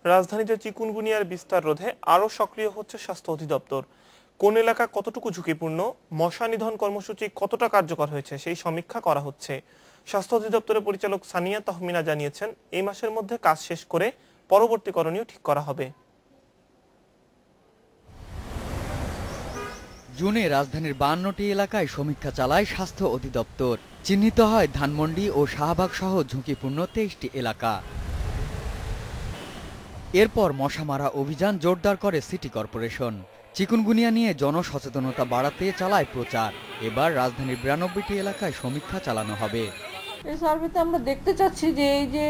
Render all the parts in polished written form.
রাজধানীতে চিকুনগুনিয়ার বিস্তার রোধে আরও সক্রিয় হচ্ছে স্বাস্থ্য অধিদপ্তর। কোন এলাকা কতটুকু ঝুঁকিপূর্ণ, মশা নিধন কর্মসূচি কতটা কার্যকর হয়েছে সেই সমীক্ষা করা হচ্ছে। স্বাস্থ্য অধিদপ্তরের পরিচালক সানিয়া তহমিনা জানিয়েছেন, এই মাসের মধ্যে কাজ শেষ করে পরবর্তী করণীয় ঠিক করা হবে। জুনে রাজধানীর 52টি এলাকায় সমীক্ষা চালায় স্বাস্থ্য অধিদপ্তর। চিহ্নিত হয় ধানমন্ডি ও শাহবাগ সহ ঝুঁকিপূর্ণ 23টি এলাকা। এরপর মশা মারা অভিযান জোরদার করে সিটি কর্পোরেশন। চিকুনগুনিয়া নিয়ে জনসচেতনতা বাড়াতে চালায় প্রচার। এবার রাজধানীর 92টি এলাকায় সমীক্ষা চালানো হবে। এই সার্ভেতে আমরা দেখতে চাচ্ছি যে এই যে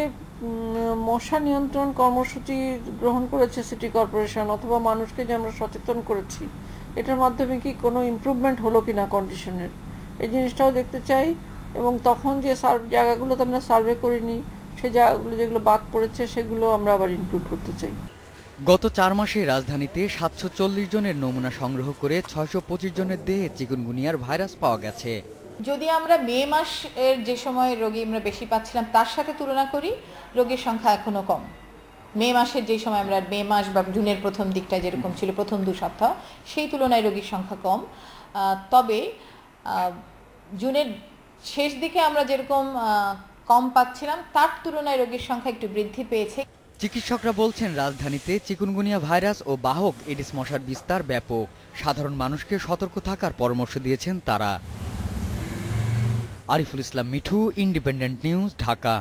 মশা নিয়ন্ত্রণ কর্মসূচি গ্রহণ করেছে সিটি কর্পোরেশন অথবা মানুষকে যে আমরা সচেতন করেছি, এটার মাধ্যমে কি কোনো ইমপ্রুভমেন্ট হলো কিনা কন্ডিশনের, এই জিনিসটাও দেখতে চাই। এবং তখন যে জায়গাগুলোতে আমরা সার্ভে করিনি, সেই জায়গাগুলো যেগুলো বাদ পড়েছে সেগুলো আমরা আবার ইনক্লুড করতে চাই। গত 4 মাসে রাজধানীতে 740 জনের নমুনা সংগ্রহ করে 625 জনের দেহে চিকুনগুনিয়ার ভাইরাস পাওয়া গেছে। যদি আমরা মে মাসের যে সময় রোগী আমরা বেশি পাচ্ছিলাম তার সাথে তুলনা করি, রোগীর সংখ্যা এখনো কম। মে মাসের যে সময় আমরা মে মাস বা জুনের প্রথম দিকটা যেরকম ছিল, প্রথম 2 সপ্তাহ, সেই তুলনায় রোগীর সংখ্যা কম। তবে জুনের শেষ দিকে আমরা যেরকম কম পাচ্ছিলাম তার তুলনায় রোগীর সংখ্যা একটু বৃদ্ধি পেয়েছে। চিকিৎসকরা বলছেন, রাজধানীতে চিকুনগুনিয়া ভাইরাস ও বাহক এডিস মশার বিস্তার ব্যাপক। সাধারণ মানুষকে সতর্ক থাকার পরামর্শ দিয়েছেন তারা। Ariful Islam Mithu, independent news, Dhaka.